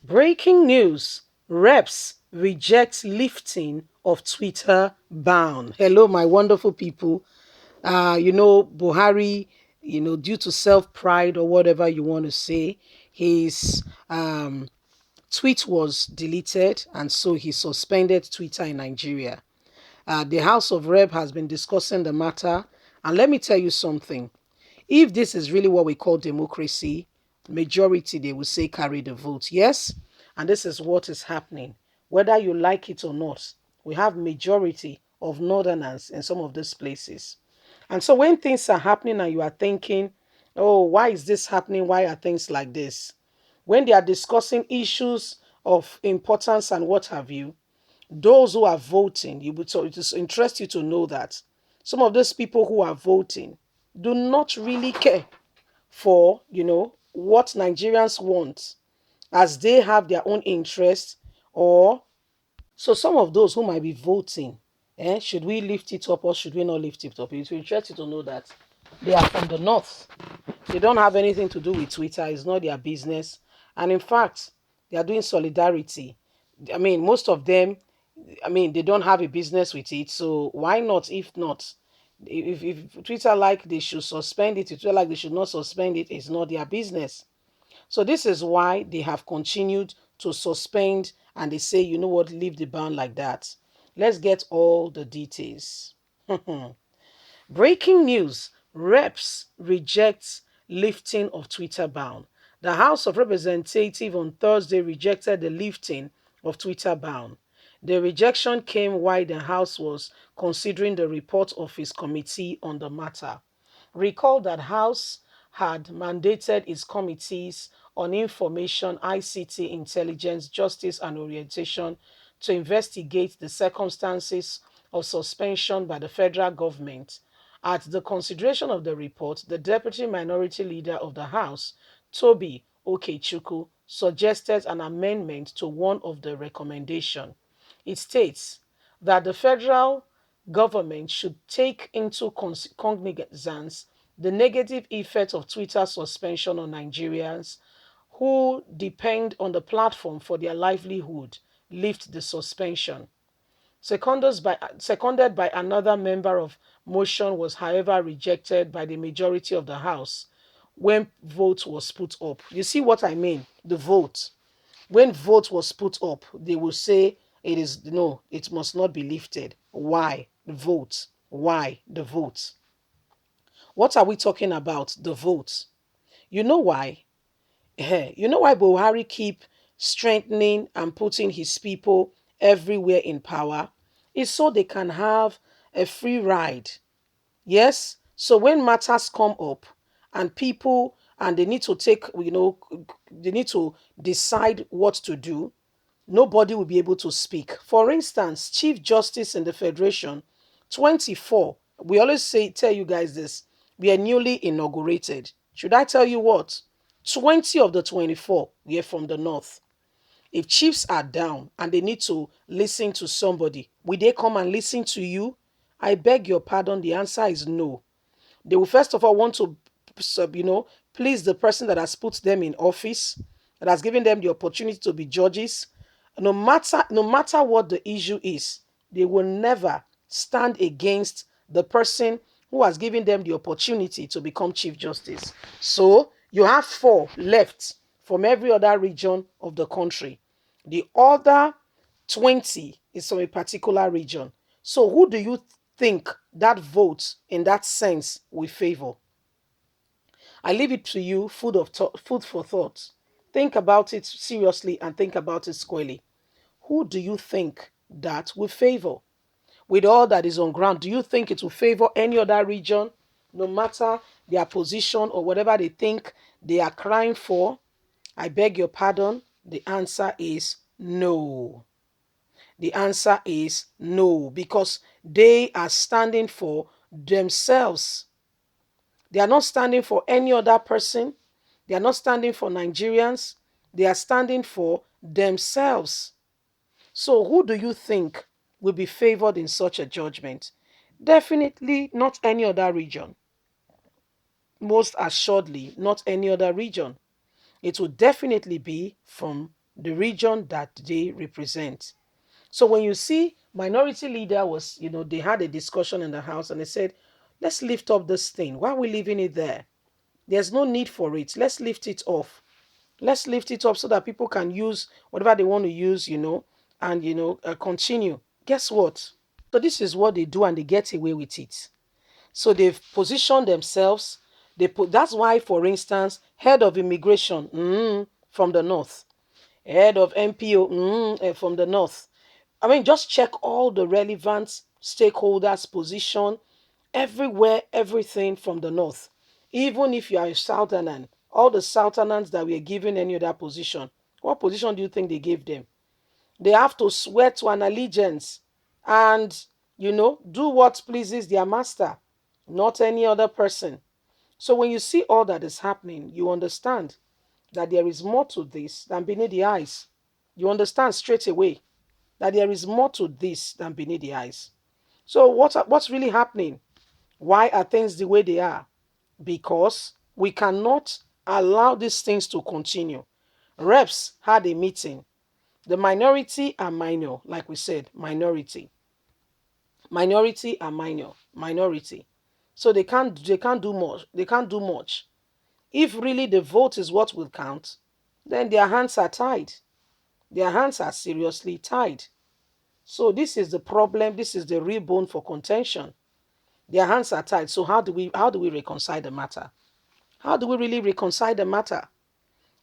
Breaking news. Reps reject lifting of Twitter ban. Hello, my wonderful people. Buhari, due to self pride or whatever you want to say, his tweet was deleted and so he suspended Twitter in Nigeria. The House of Rep has been discussing the matter. And let me tell you something. If this is really what we call democracy, majority, they will say, carry the vote. Yes. And this is what is happening. Whether you like it or not, we have majority of northerners in some of these places. And so when things are happening and you are thinking, oh, why is this happening? Why are things like this? When they are discussing issues of importance and what have you, those who are voting, it is interest you to know that some of those people who are voting do not really care for, what Nigerians want, as they have their own interests. Or so some of those who might be voting, should we lift it up or should we not lift it up? It will interest you to know that they are from the north. They don't have anything to do with Twitter. It's not their business. And in fact, they are doing solidarity. I mean, most of them, they don't have a business with it. So why not? If not, if Twitter like they should suspend it, Twitter like they should not suspend it, it's not their business. So this is why they have continued to suspend and they say, you know what, leave the ban like that. Let's get all the details. Breaking news. Reps rejects lifting of Twitter ban. The House of Representatives on Thursday rejected the lifting of Twitter ban. The rejection came while the House was considering the report of its committee on the matter. Recall that House had mandated its committees on information, ICT, intelligence, justice, and orientation to investigate the circumstances of suspension by the federal government. At the consideration of the report, the Deputy Minority Leader of the House, Toby Okechukwu, suggested an amendment to one of the recommendations. It states that the federal government should take into cognizance the negative effect of Twitter suspension on Nigerians who depend on the platform for their livelihood, lift the suspension. Seconded by another member of motion was, however, rejected by the majority of the House when vote was put up. You see what I mean? The vote. When vote was put up, they will say it is no, it must not be lifted. Why? The vote. Why? The vote. What are we talking about? The vote. You know why? You know why Buhari keep strengthening and putting his people everywhere in power? It's so they can have a free ride. Yes. So when matters come up and people and they need to they need to decide what to do, nobody will be able to speak. For instance, Chief Justice in the Federation, 24. We always tell you guys this. We are newly inaugurated. Should I tell you what? 20 of the 24 were from the north. If chiefs are down and they need to listen to somebody, will they come and listen to you? I beg your pardon. The answer is no. They will first of all want to, please the person that has put them in office, that has given them the opportunity to be judges. No matter what the issue is, they will never stand against the person who has given them the opportunity to become Chief Justice. So you have 4 left from every other region of the country. The other 20 is from a particular region. So who do you think that vote in that sense will favor? I leave it to you, food for thought. Think about it seriously and think about it squarely. Who do you think that will favor? With all that is on ground, do you think it will favor any other region, no matter their position or whatever they think they are crying for? I beg your pardon. The answer is no. The answer is no, because they are standing for themselves. They are not standing for any other person. They are not standing for Nigerians. They are standing for themselves. So who do you think will be favored in such a judgment? Definitely not any other region. Most assuredly not any other region. It will definitely be from the region that they represent. So when you see minority leader was, they had a discussion in the house and they said, let's lift up this thing. Why are we leaving it there? There's no need for it. Let's lift it off. Let's lift it up so that people can use whatever they want to use, and continue. Guess what? So this is what they do, and they get away with it. So they've positioned themselves. That's why, for instance, head of immigration from the north, head of MPO from the north. I mean, just check all the relevant stakeholders' position everywhere, everything from the north. Even if you are a Southerner, all the Southerners that were given any other position, what position do you think they gave them? They have to swear to an allegiance and, do what pleases their master, not any other person. So when you see all that is happening, you understand that there is more to this than beneath the eyes. You understand straight away that there is more to this than beneath the eyes. So what's really happening? Why are things the way they are? Because we cannot allow these things to continue. Reps had a meeting. The minority are minor, like we said, minority. Minority are minor, minority. So they can't do much. They can't do much. If really the vote is what will count, then their hands are tied. Their hands are seriously tied. So this is the problem. This is the real bone for contention. Their hands are tied. So how do we reconcile the matter? How do we really reconcile the matter?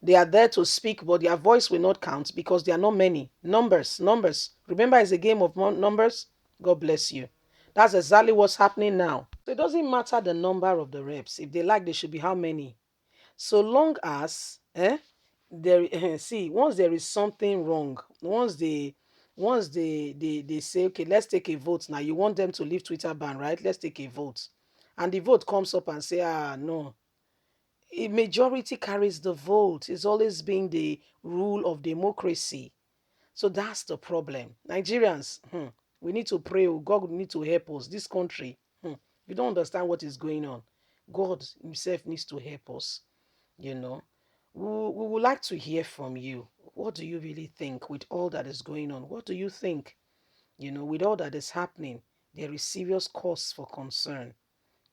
They are there to speak, but their voice will not count because there are not many. Numbers, numbers. Remember, it's a game of numbers. God bless you. That's exactly what's happening now. So it doesn't matter the number of the reps. If they like, they should be how many? So long as there see, once there is something wrong, once they say, okay, let's take a vote now. You want them to leave Twitter ban, right? Let's take a vote. And the vote comes up and say, no, a majority carries the vote. It's always been the rule of democracy. So that's the problem. Nigerians, we need to pray. Oh, God need to help us. This country, you don't understand what is going on. God Himself needs to help us. You know, we would like to hear from you. What do you really think with all that is going on? What do you think? With all that is happening, there is serious cause for concern.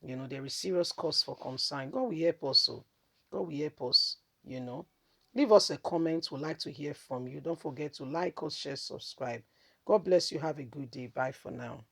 There is serious cause for concern. God will help us. So God will help us. You know, leave us a comment. We'd like to hear from you. Don't forget to like us, share, subscribe. God bless you. Have a good day. Bye for now.